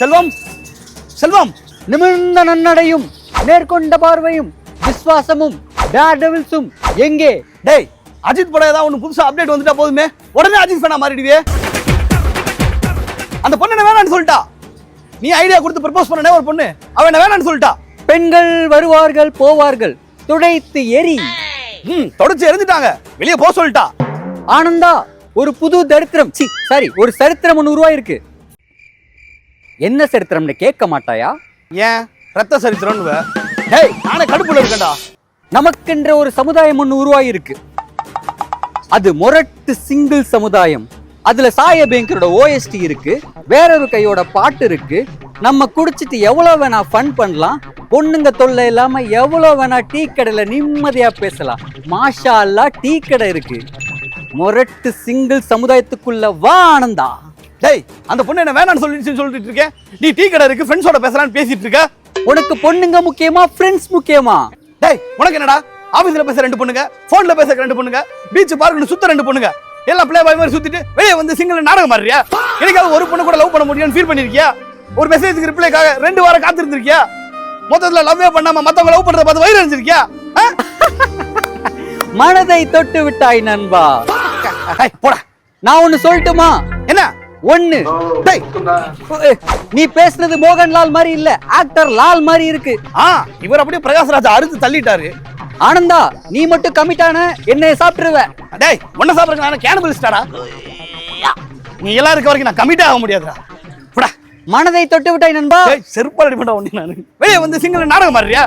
செல்வம் செல்வம் நிமிர்ந்த நன்னடையும் நேர்கொண்ட பார்வையும் விசுவாசமும் டேர்டெவில்ஸும் எங்கே? டேய் அஜித் படம் ஏதாவது ஒன்று புதுசா அப்டேட் வந்துட்டா போதுமே உடனே அஜித் ஃபேனா மாறிடுவே. அந்த பொண்ணு என்ன வேணான்னு சொல்லிட்டா. நீ ஐடியா கொடுத்து ப்ரப்போஸ் பண்ணனே ஒரு பொண்ணு அவ என்ன வேணான்னு சொல்லிட்டா. பெண்கள் வருவார்கள் போவார்கள் துடைத்து எரி. தொடச்சு எரிஞ்சிட்டாங்க வெளியே போக சொல்லிட்டா. ஆனந்தா ஒரு புது தரித்திரம் ஒரு சரித்திரம் ஒன்று உருவாயிருக்கு. என்ன சரித்திரம்னு கேட்க மாட்டாயா? ஏன் ரத்த சரித்திரம்னு? டேய் நானே கடுப்புல இருக்கேன்டா. நமக்கென்ற ஒரு சமுதாயம் ஒன்று உருவாயிருக்கு. அது மொரட்டு சிங்கிள் சமுதாயம். அதுல சாய பேங்கரோட ஓஎஸ்டி இருக்கு, வேறொரு கையோட பாட்டு இருக்கு. நம்ம குடிச்சிட்டு எவ்வளவு வேணா ஃபன் பண்ணலாம், பொண்ணுங்க தொல்லை இல்லாம எவ்வளவு வேணா டீ கடையில நிம்மதியா பேசலாம். மாஷா அல்லா டீ கடை இருக்கு. மொரட்டு சிங்கிள் சமுதாயத்துக்குள்ள வா ஆனந்தா. டேய் அந்த பொண்ணு என்ன வேணான்னு சொல்லிட்டு இருக்கேன். நீ டீ கடை இருக்கு ஃப்ரெண்ட்ஸோட பேசலாம்னு பேசிட்டு இருக்க. உனக்கு பொண்ணுங்க முக்கியமா ஃப்ரெண்ட்ஸ் முக்கியமா? டேய் உனக்கு என்னடா ஆபீஸ்ல பேச 2 பொண்ணுங்க, போன்ல பேச 2 பொண்ணுங்க, பீச் பார்க்னு சுத்த 2 பொண்ணுங்க, எல்லாம் ப்ளே பாய் மாதிரி சுத்திட்டு வெளியே வந்து சிங்கிள் நாடகம் மாறியா? எனக்காவது ஒரு பொண்ணு கூட லவ் பண்ண முடியும்னு ஃபீல் பண்ணிருக்கியா? ஒரு மெசேஜ்க்கு ரிப்ளைக்காக 2 வாரம் காத்திருந்திருக்கியா? மொத்தத்துல லவ்வே பண்ணாம மத்தவங்க லவ் பண்றத பார்த்து வயிறு எரிஞ்சிருக்கியா? மனதை தொட்டு விட்டாய் நண்பா. போடா. நான் ஒன்னு சொல்லட்டுமா? என்ன? ஒன்னு. டேய் நீ பேசுனது மோகன்லால் மாதிரி இல்ல, ஆக்டர் லால் மாதிரி இருக்கு. இவர் அப்படியே பிரகாஷ்ராஜ் அறுத்து தள்ளிட்டாரு. ஆனந்தா நீ மட்டும் கமிட்டான என்னைய சாப்பிட்டுருவ. டேய் ஒன்ன சாப்பிடுறதுக்கு நான் கேனிபலிஸ்டாடா. நீ எல்லாம் இருக்க வரைக்கும் நான் கமிட் ஆக முடியாதுடா. போடா. மனதை தொட்டு விட்டாய் நண்பா. செருப்பால் அடிப்படா ஒண்ணு. நான் வெளியே வந்து சிங்கிள் நாடகம் மாறியா?